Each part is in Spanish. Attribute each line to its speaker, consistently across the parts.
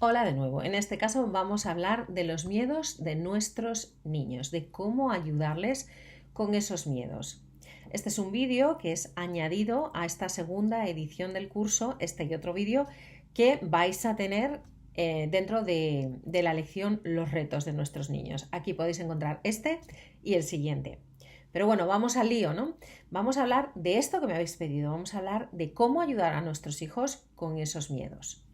Speaker 1: Hola de nuevo. En este caso vamos a hablar de los miedos de nuestros niños, de cómo ayudarles con esos miedos. Este es un vídeo que es añadido a esta segunda edición del curso, este y otro vídeo que vais a tener dentro de la lección Los retos de nuestros niños. Aquí podéis encontrar este y el siguiente. Pero bueno, vamos al lío, ¿no? Vamos a hablar de esto que me habéis pedido, vamos a hablar de cómo ayudar a nuestros hijos con esos miedos.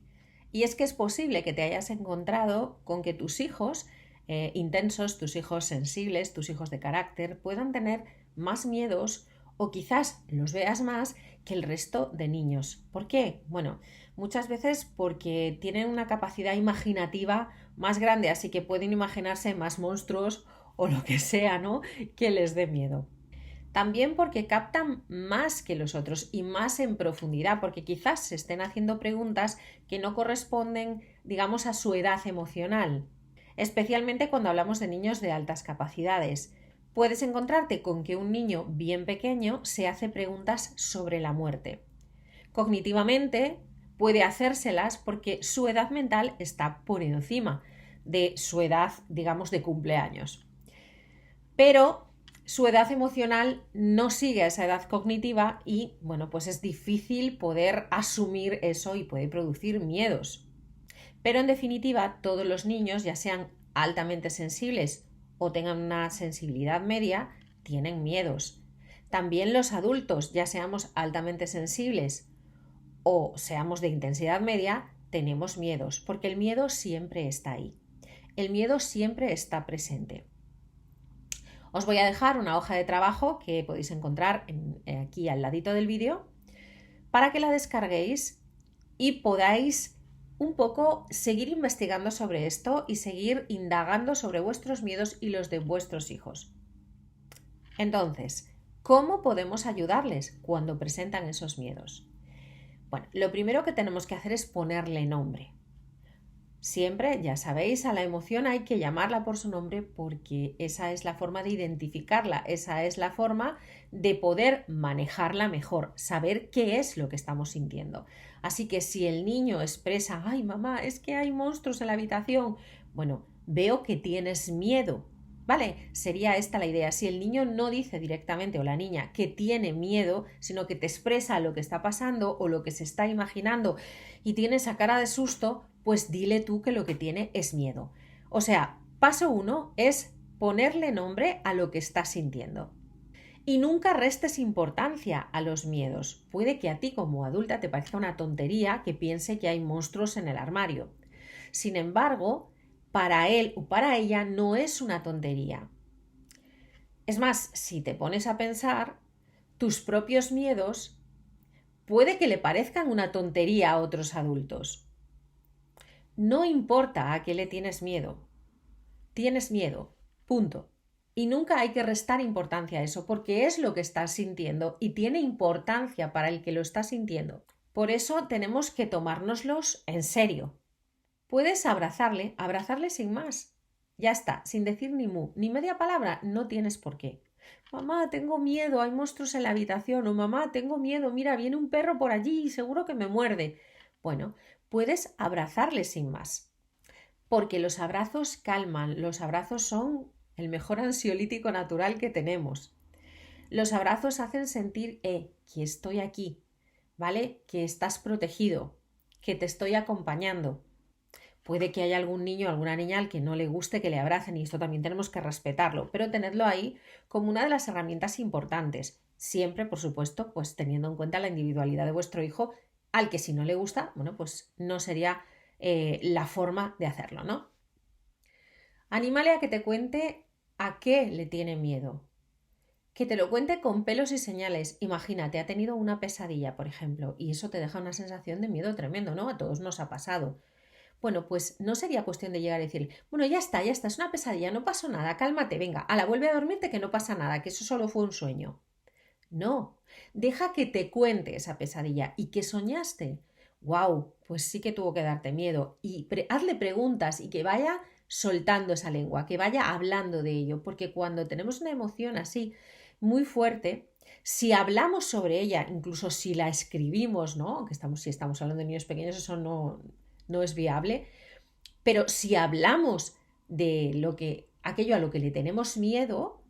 Speaker 1: Y es que es posible que te hayas encontrado con que tus hijos intensos, tus hijos sensibles, tus hijos de carácter, puedan tener más miedos o quizás los veas más que el resto de niños. ¿Por qué? Bueno, muchas veces porque tienen una capacidad imaginativa más grande, así que pueden imaginarse más monstruos o lo que sea, ¿no? Que les dé miedo. También porque captan más que los otros y más en profundidad, porque quizás se estén haciendo preguntas que no corresponden, digamos, a su edad emocional, especialmente cuando hablamos de niños de altas capacidades. Puedes encontrarte con que un niño bien pequeño se hace preguntas sobre la muerte. Cognitivamente puede hacérselas porque su edad mental está por encima de su edad, digamos, de cumpleaños. Pero su edad emocional no sigue a esa edad cognitiva y, bueno, pues es difícil poder asumir eso y puede producir miedos. Pero en definitiva, todos los niños, ya sean altamente sensibles o tengan una sensibilidad media, tienen miedos. También los adultos, ya seamos altamente sensibles o seamos de intensidad media, tenemos miedos, porque el miedo siempre está ahí. El miedo siempre está presente. Os voy a dejar una hoja de trabajo que podéis encontrar aquí al ladito del vídeo para que la descarguéis y podáis un poco seguir investigando sobre esto y seguir indagando sobre vuestros miedos y los de vuestros hijos. Entonces, ¿cómo podemos ayudarles cuando presentan esos miedos? Bueno, lo primero que tenemos que hacer es ponerle nombre. Siempre, ya sabéis, a la emoción hay que llamarla por su nombre porque esa es la forma de identificarla, esa es la forma de poder manejarla mejor, saber qué es lo que estamos sintiendo. Así que si el niño expresa, ay mamá, es que hay monstruos en la habitación, bueno, veo que tienes miedo. ¿Vale? Sería esta la idea. Si el niño no dice directamente o la niña que tiene miedo, sino que te expresa lo que está pasando o lo que se está imaginando y tiene esa cara de susto, pues dile tú que lo que tiene es miedo. O sea, paso 1 es ponerle nombre a lo que estás sintiendo. Y nunca restes importancia a los miedos. Puede que a ti como adulta te parezca una tontería que piense que hay monstruos en el armario. Sin embargo, para él o para ella no es una tontería. Es más, si te pones a pensar, tus propios miedos puede que le parezcan una tontería a otros adultos. No importa a qué le tienes miedo, punto. Y nunca hay que restar importancia a eso, porque es lo que estás sintiendo y tiene importancia para el que lo está sintiendo. Por eso tenemos que tomárnoslos en serio. Puedes abrazarle sin más. Ya está, sin decir ni mu, ni media palabra, no tienes por qué. Mamá, tengo miedo, hay monstruos en la habitación. O mamá, tengo miedo, mira, viene un perro por allí y seguro que me muerde. Bueno, puedes abrazarle sin más. Porque los abrazos calman, los abrazos son el mejor ansiolítico natural que tenemos. Los abrazos hacen sentir, que estoy aquí, ¿vale? Que estás protegido, que te estoy acompañando. Puede que haya algún niño o alguna niña al que no le guste que le abracen y esto también tenemos que respetarlo, pero tenedlo ahí como una de las herramientas importantes. Siempre, por supuesto, pues teniendo en cuenta la individualidad de vuestro hijo, al que si no le gusta, bueno, pues no sería la forma de hacerlo, ¿no? Anímale a que te cuente a qué le tiene miedo. Que te lo cuente con pelos y señales. Imagínate, ha tenido una pesadilla, por ejemplo, y eso te deja una sensación de miedo tremendo, ¿no? A todos nos ha pasado. Bueno, pues no sería cuestión de llegar a decir, bueno, ya está, es una pesadilla, no pasó nada, cálmate, venga, ala, vuelve a dormirte que no pasa nada, que eso solo fue un sueño. No, deja que te cuente esa pesadilla y que soñaste. ¡Wow! Pues sí que tuvo que darte miedo. Y hazle preguntas y que vaya soltando esa lengua, que vaya hablando de ello, porque cuando tenemos una emoción así muy fuerte, si hablamos sobre ella, incluso si la escribimos, ¿no? Aunque si estamos hablando de niños pequeños, eso no es viable. Pero si hablamos de aquello a lo que le tenemos miedo,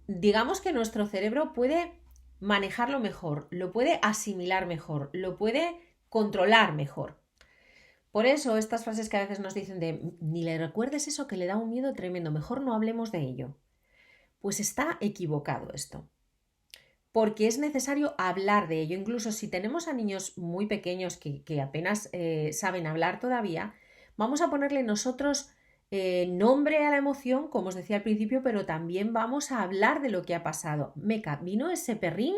Speaker 1: digamos que nuestro cerebro puede manejarlo mejor, lo puede asimilar mejor, lo puede controlar mejor. Por eso estas frases que a veces nos dicen de ni le recuerdes eso que le da un miedo tremendo, mejor no hablemos de ello. Pues está equivocado esto. Porque es necesario hablar de ello. Incluso si tenemos a niños muy pequeños que apenas saben hablar todavía, vamos a ponerle nosotros nombre a la emoción, como os decía al principio, pero también vamos a hablar de lo que ha pasado. Meca, vino ese perrín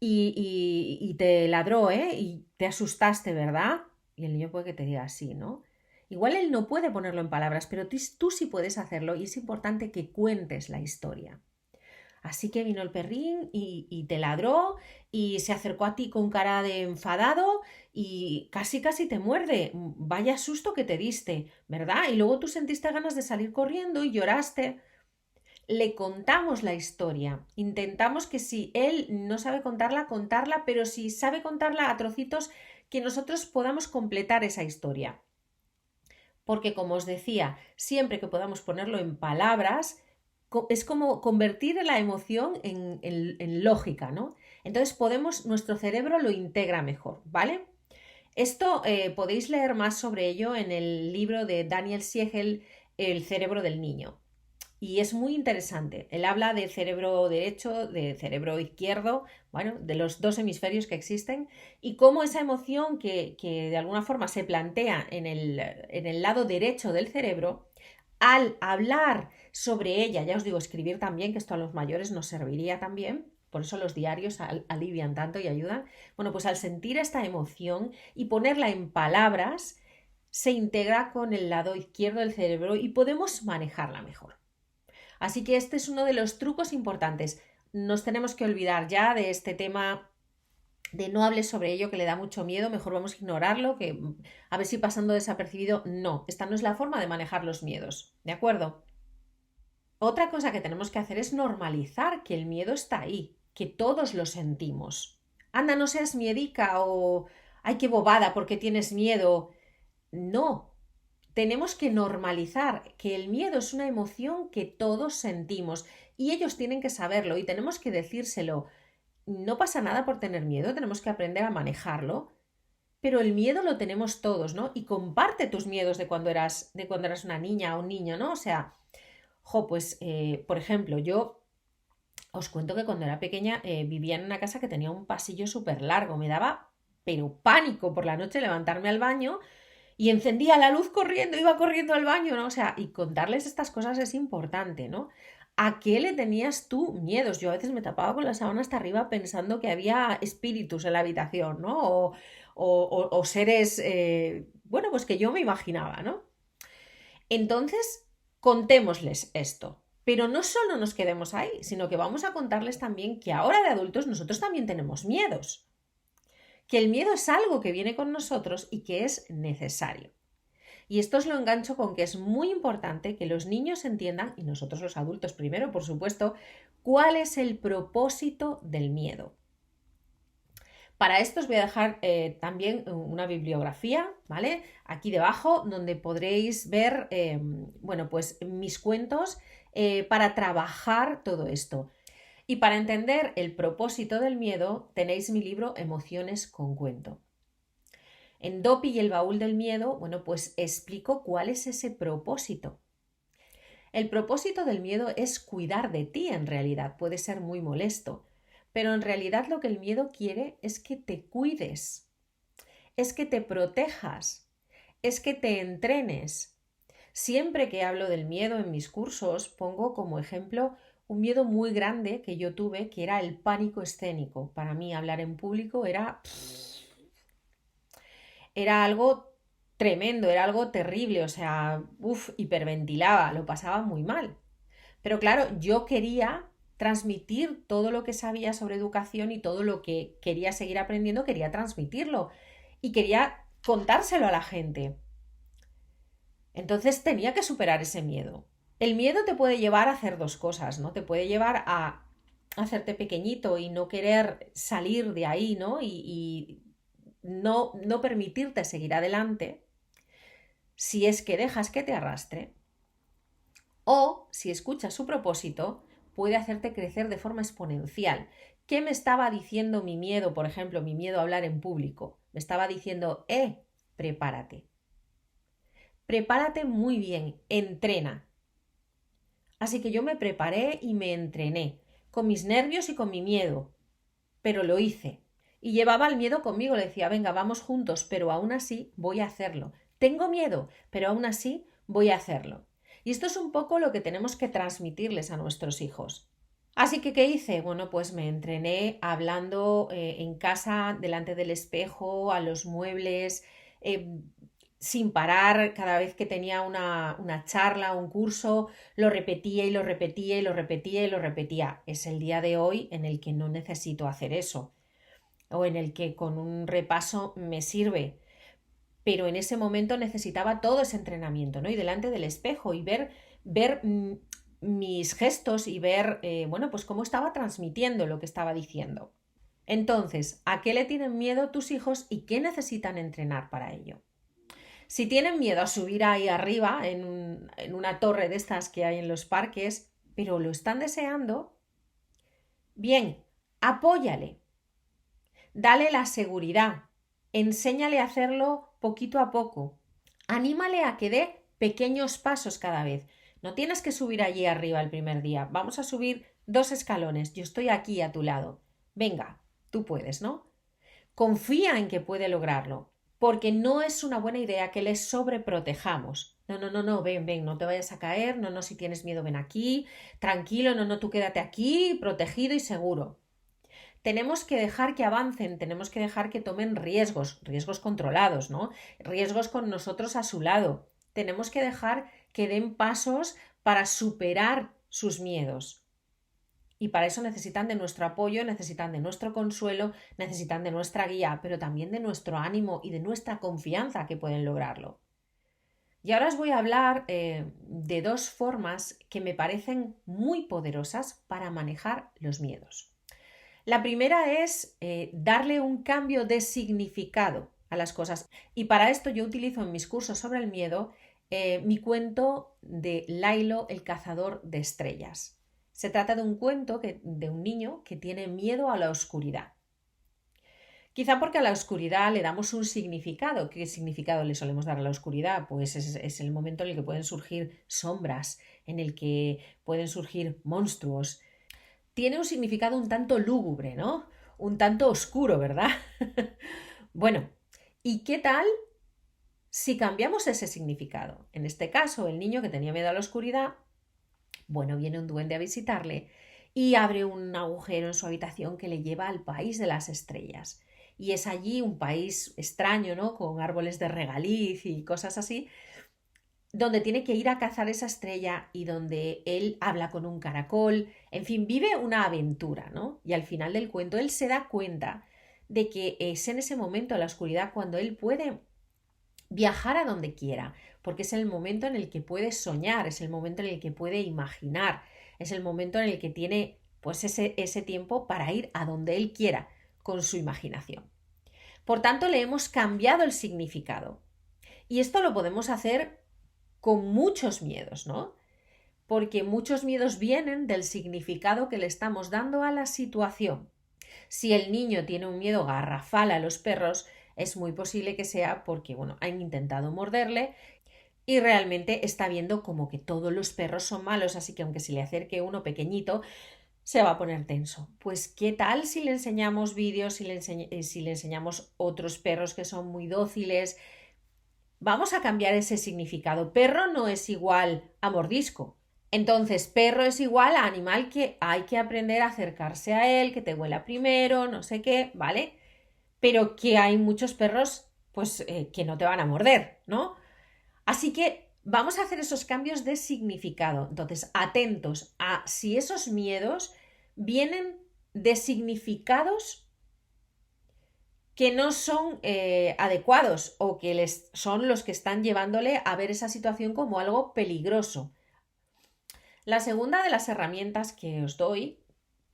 Speaker 1: y te ladró, ¿eh? Y te asustaste, ¿verdad? Y el niño puede que te diga así, ¿no? Igual él no puede ponerlo en palabras, pero tú sí puedes hacerlo y es importante que cuentes la historia. Así que vino el perrín y te ladró y se acercó a ti con cara de enfadado y casi casi te muerde. Vaya susto que te diste, ¿verdad? Y luego tú sentiste ganas de salir corriendo y lloraste. Le contamos la historia. Intentamos que si él no sabe contarla, pero si sabe contarla a trocitos, que nosotros podamos completar esa historia. Porque como os decía, siempre que podamos ponerlo en palabras, es como convertir la emoción en lógica, ¿no? Entonces nuestro cerebro lo integra mejor, ¿vale? Esto podéis leer más sobre ello en el libro de Daniel Siegel, El cerebro del niño. Y es muy interesante. Él habla de cerebro derecho, de cerebro izquierdo, bueno, de los dos hemisferios que existen y cómo esa emoción que de alguna forma se plantea en el lado derecho del cerebro, al hablar sobre ella, ya os digo, escribir también, que esto a los mayores nos serviría también, por eso los diarios alivian tanto y ayudan, bueno, pues al sentir esta emoción y ponerla en palabras, se integra con el lado izquierdo del cerebro y podemos manejarla mejor. Así que este es uno de los trucos importantes. Nos tenemos que olvidar ya de este tema de no hables sobre ello que le da mucho miedo, mejor vamos a ignorarlo, que a ver si pasando desapercibido. No, esta no es la forma de manejar los miedos, ¿de acuerdo? Otra cosa que tenemos que hacer es normalizar que el miedo está ahí, que todos lo sentimos. Anda, no seas miedica o ay, qué bobada, ¿porque tienes miedo? No, tenemos que normalizar que el miedo es una emoción que todos sentimos y ellos tienen que saberlo y tenemos que decírselo. No pasa nada por tener miedo, tenemos que aprender a manejarlo, pero el miedo lo tenemos todos, ¿no? Y comparte tus miedos de cuando eras una niña o un niño, ¿no? O sea, pues, por ejemplo, yo os cuento que cuando era pequeña vivía en una casa que tenía un pasillo súper largo, me daba pero pánico por la noche levantarme al baño y encendía la luz corriendo, iba corriendo al baño, ¿no? O sea, y contarles estas cosas es importante, ¿no? ¿A qué le tenías tú miedos? Yo a veces me tapaba con la sábana hasta arriba pensando que había espíritus en la habitación, ¿no? O seres, bueno, pues que yo me imaginaba, ¿no? Entonces, contémosles esto. Pero no solo nos quedemos ahí, sino que vamos a contarles también que ahora de adultos nosotros también tenemos miedos. Que el miedo es algo que viene con nosotros y que es necesario. Y esto os lo engancho con que es muy importante que los niños entiendan, y nosotros los adultos primero, por supuesto, cuál es el propósito del miedo. Para esto os voy a dejar también una bibliografía, ¿vale? Aquí debajo, donde podréis ver, bueno, pues mis cuentos para trabajar todo esto. Y para entender el propósito del miedo, tenéis mi libro Emociones con cuento. En Dopi y el baúl del miedo, bueno, pues explico cuál es ese propósito. El propósito del miedo es cuidar de ti en realidad, puede ser muy molesto, pero en realidad lo que el miedo quiere es que te cuides, es que te protejas, es que te entrenes. Siempre que hablo del miedo en mis cursos, pongo como ejemplo un miedo muy grande que yo tuve, que era el pánico escénico. Para mí hablar en público era algo tremendo, era algo terrible, o sea, hiperventilaba, lo pasaba muy mal. Pero claro, yo quería transmitir todo lo que sabía sobre educación y todo lo que quería seguir aprendiendo, quería transmitirlo y quería contárselo a la gente. Entonces tenía que superar ese miedo. El miedo te puede llevar a hacer dos cosas, ¿no? Te puede llevar a hacerte pequeñito y no querer salir de ahí, ¿no? Y no permitirte seguir adelante. si es que dejas que te arrastre, o si escuchas su propósito, puede hacerte crecer de forma exponencial. ¿Qué me estaba diciendo mi miedo, por ejemplo, mi miedo a hablar en público? Me estaba diciendo, prepárate. Prepárate muy bien, entrena. Así que yo me preparé y me entrené, con mis nervios y con mi miedo, pero lo hice. Y llevaba el miedo conmigo, le decía, venga, vamos juntos, pero aún así voy a hacerlo. Tengo miedo, pero aún así voy a hacerlo. Y esto es un poco lo que tenemos que transmitirles a nuestros hijos. Así que, ¿qué hice? Bueno, pues me entrené hablando en casa, delante del espejo, a los muebles, eh, sin parar, cada vez que tenía una charla, un curso, lo repetía y lo repetía y lo repetía y lo repetía. Es el día de hoy en el que no necesito hacer eso o en el que con un repaso me sirve. Pero en ese momento necesitaba todo ese entrenamiento, ¿no? Y delante del espejo y ver mis gestos y ver, bueno, pues cómo estaba transmitiendo lo que estaba diciendo. Entonces, ¿a qué le tienen miedo tus hijos y qué necesitan entrenar para ello? Si tienen miedo a subir ahí arriba, en una torre de estas que hay en los parques, pero lo están deseando, bien, apóyale, dale la seguridad, enséñale a hacerlo poquito a poco, anímale a que dé pequeños pasos cada vez. No tienes que subir allí arriba el primer día, vamos a subir 2 escalones, yo estoy aquí a tu lado. Venga, tú puedes, ¿no? Confía en que puede lograrlo, porque no es una buena idea que les sobreprotejamos. No, no, no, no, ven, ven, no te vayas a caer, no, no, si tienes miedo, ven aquí, tranquilo, no, no, tú quédate aquí, protegido y seguro. Tenemos que dejar que avancen, tenemos que dejar que tomen riesgos, riesgos controlados, ¿no? Riesgos con nosotros a su lado. Tenemos que dejar que den pasos para superar sus miedos. Y para eso necesitan de nuestro apoyo, necesitan de nuestro consuelo, necesitan de nuestra guía, pero también de nuestro ánimo y de nuestra confianza que pueden lograrlo. Y ahora os voy a hablar de 2 formas que me parecen muy poderosas para manejar los miedos. La primera es darle un cambio de significado a las cosas. Y para esto yo utilizo en mis cursos sobre el miedo mi cuento de Lailo, el cazador de estrellas. Se trata de un cuento de un niño que tiene miedo a la oscuridad. Quizá porque a la oscuridad le damos un significado. ¿Qué significado le solemos dar a la oscuridad? Pues es el momento en el que pueden surgir sombras, en el que pueden surgir monstruos. Tiene un significado un tanto lúgubre, ¿no? Un tanto oscuro, ¿verdad? Bueno, ¿y qué tal si cambiamos ese significado? En este caso, el niño que tenía miedo a la oscuridad, bueno, viene un duende a visitarle y abre un agujero en su habitación que le lleva al país de las estrellas. Y es allí un país extraño, ¿no? Con árboles de regaliz y cosas así, donde tiene que ir a cazar esa estrella y donde él habla con un caracol, en fin, vive una aventura, ¿no? Y al final del cuento él se da cuenta de que es en ese momento, en la oscuridad, cuando él puede viajar a donde quiera, porque es el momento en el que puede soñar, es el momento en el que puede imaginar, es el momento en el que tiene pues ese tiempo para ir a donde él quiera con su imaginación. Por tanto, le hemos cambiado el significado. Y esto lo podemos hacer con muchos miedos, ¿no? Porque muchos miedos vienen del significado que le estamos dando a la situación. Si el niño tiene un miedo garrafal a los perros, es muy posible que sea porque, bueno, han intentado morderle y realmente está viendo como que todos los perros son malos, así que aunque se le acerque uno pequeñito, se va a poner tenso. Pues, ¿qué tal si le enseñamos vídeos, si le enseñamos otros perros que son muy dóciles? Vamos a cambiar ese significado. Perro no es igual a mordisco. Entonces, perro es igual a animal que hay que aprender a acercarse a él, que te huela primero, no sé qué, ¿vale? Pero que hay muchos perros, pues, que no te van a morder, ¿no? Así que vamos a hacer esos cambios de significado. Entonces, atentos a si esos miedos vienen de significados que no son adecuados o que son los que están llevándole a ver esa situación como algo peligroso. La segunda de las herramientas que os doy,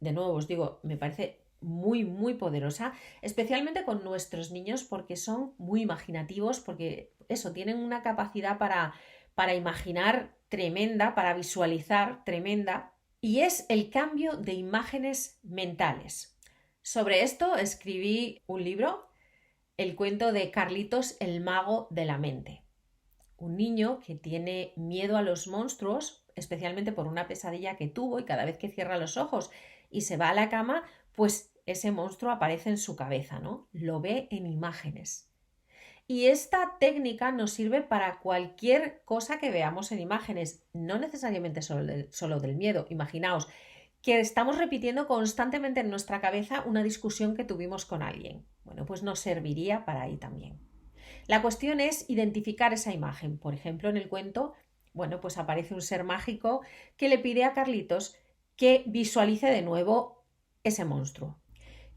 Speaker 1: de nuevo os digo, me parece muy, muy poderosa, especialmente con nuestros niños porque son muy imaginativos, porque eso, tienen una capacidad para imaginar tremenda, para visualizar tremenda, y es el cambio de imágenes mentales. Sobre esto escribí un libro, el cuento de Carlitos el mago de la mente. Un niño que tiene miedo a los monstruos, especialmente por una pesadilla que tuvo, y cada vez que cierra los ojos y se va a la cama, pues ese monstruo aparece en su cabeza, ¿no? Lo ve en imágenes. Y esta técnica nos sirve para cualquier cosa que veamos en imágenes, no necesariamente solo del miedo. Imaginaos que estamos repitiendo constantemente en nuestra cabeza una discusión que tuvimos con alguien. Bueno, pues nos serviría para ahí también. La cuestión es identificar esa imagen. Por ejemplo, en el cuento, bueno, pues aparece un ser mágico que le pide a Carlitos que visualice de nuevo ese monstruo.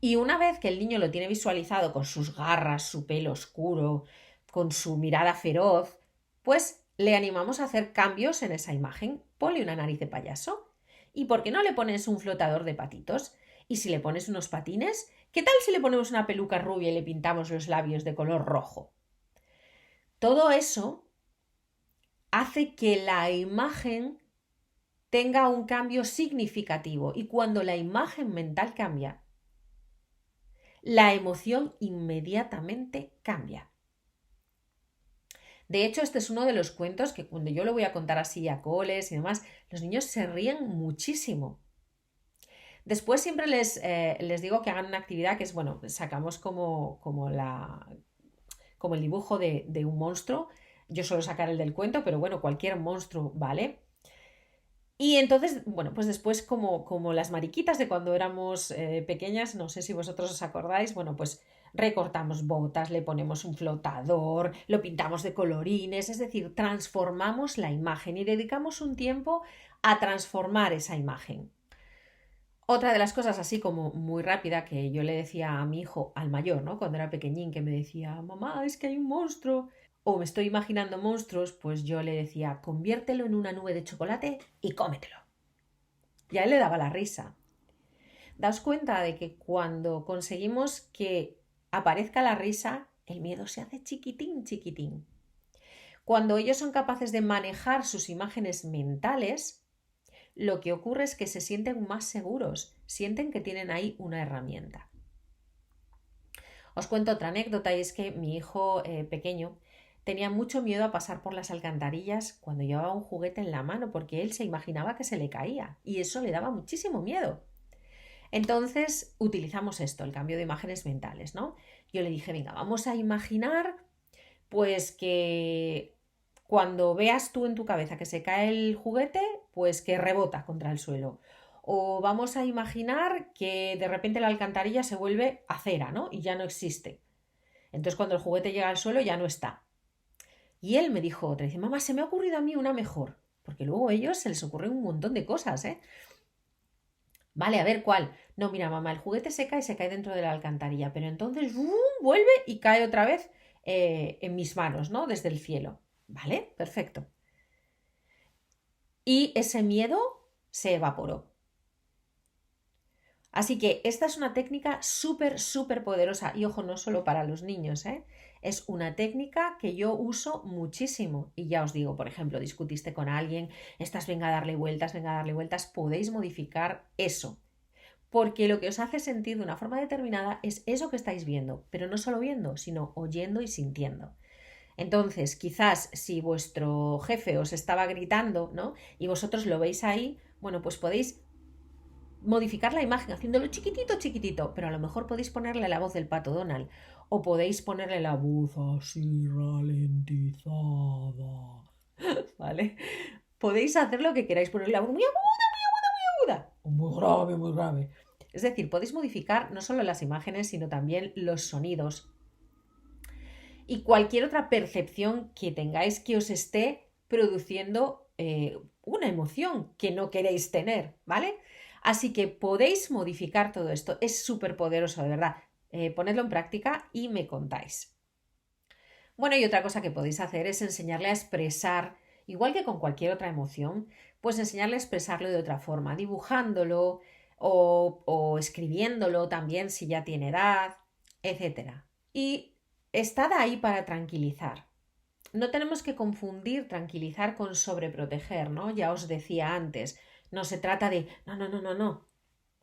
Speaker 1: Y una vez que el niño lo tiene visualizado con sus garras, su pelo oscuro, con su mirada feroz, pues le animamos a hacer cambios en esa imagen. Ponle una nariz de payaso. ¿Y por qué no le pones un flotador de patitos? ¿Y si le pones unos patines? ¿Qué tal si le ponemos una peluca rubia y le pintamos los labios de color rojo? Todo eso hace que la imagen tenga un cambio significativo, y cuando la imagen mental cambia, la emoción inmediatamente cambia. De hecho, este es uno de los cuentos que cuando yo lo voy a contar así a coles y demás, los niños se ríen muchísimo. Después siempre les digo que hagan una actividad que es, bueno, sacamos como el dibujo de un monstruo. Yo suelo sacar el del cuento, pero bueno, cualquier monstruo vale. Y entonces, bueno, pues después como las mariquitas de cuando éramos pequeñas, no sé si vosotros os acordáis, bueno, pues recortamos botas, le ponemos un flotador, lo pintamos de colorines, es decir, transformamos la imagen y dedicamos un tiempo a transformar esa imagen. Otra de las cosas así como muy rápida que yo le decía a mi hijo, al mayor, ¿no? Cuando era pequeñín, que me decía, mamá, es que hay un monstruo, o me estoy imaginando monstruos, pues yo le decía, conviértelo en una nube de chocolate y cómetelo. Y a él le daba la risa. Daos cuenta de que cuando conseguimos que aparezca la risa, el miedo se hace chiquitín, chiquitín. Cuando ellos son capaces de manejar sus imágenes mentales, lo que ocurre es que se sienten más seguros, sienten que tienen ahí una herramienta. Os cuento otra anécdota, y es que mi hijo pequeño tenía mucho miedo a pasar por las alcantarillas cuando llevaba un juguete en la mano, porque él se imaginaba que se le caía y eso le daba muchísimo miedo. Entonces utilizamos esto, el cambio de imágenes mentales, ¿no? Yo le dije, venga, vamos a imaginar pues que cuando veas tú en tu cabeza que se cae el juguete, pues que rebota contra el suelo. O vamos a imaginar que de repente la alcantarilla se vuelve acera, ¿no? Y ya no existe. Entonces cuando el juguete llega al suelo ya no está. Y él me dijo otra, dice, mamá, se me ha ocurrido a mí una mejor. Porque luego a ellos se les ocurren un montón de cosas, ¿eh? Vale, a ver cuál. No, mira, mamá, el juguete se cae y se cae dentro de la alcantarilla, pero entonces vuelve y cae otra vez en mis manos, ¿no? Desde el cielo. ¿Vale? Perfecto. Y ese miedo se evaporó. Así que esta es una técnica súper, súper poderosa. Y ojo, no solo para los niños, ¿eh? Es una técnica que yo uso muchísimo. Y ya os digo, por ejemplo, discutiste con alguien, estás venga a darle vueltas, podéis modificar eso. Porque lo que os hace sentir de una forma determinada es eso que estáis viendo, pero no solo viendo, sino oyendo y sintiendo. Entonces, quizás si vuestro jefe os estaba gritando, ¿no? Y vosotros lo veis ahí, bueno, pues podéis modificar la imagen haciéndolo chiquitito, chiquitito, pero a lo mejor podéis ponerle la voz del Pato Donald o podéis ponerle la voz así ralentizada, ¿vale? Podéis hacer lo que queráis, ponerle la voz muy aguda, o muy grave, muy grave. Es decir, podéis modificar no solo las imágenes, sino también los sonidos y cualquier otra percepción que tengáis que os esté produciendo una emoción que no queréis tener, ¿vale? Así que podéis modificar todo esto. Es súper poderoso, de verdad. Ponedlo en práctica y me contáis. Bueno, y otra cosa que podéis hacer es enseñarle a expresar, igual que con cualquier otra emoción, pues enseñarle a expresarlo de otra forma, dibujándolo o escribiéndolo también si ya tiene edad, etc. Y estad ahí para tranquilizar. no tenemos que confundir tranquilizar con sobreproteger, ¿no? Ya os decía antes, no se trata de no,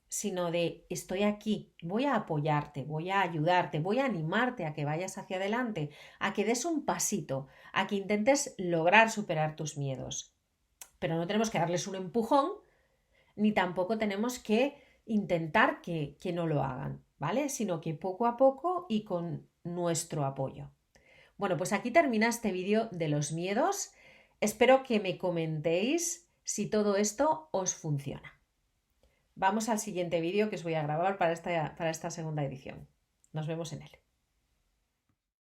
Speaker 1: sino de estoy aquí, voy a apoyarte, voy a ayudarte, voy a animarte a que vayas hacia adelante, a que des un pasito, a que intentes lograr superar tus miedos. Pero no tenemos que darles un empujón, ni tampoco tenemos que intentar que no lo hagan, ¿vale? Sino que poco a poco y con nuestro apoyo. Bueno, pues aquí termina este vídeo de los miedos. Espero que me comentéis si todo esto os funciona. Vamos al siguiente vídeo que os voy a grabar para esta segunda edición. Nos vemos en él.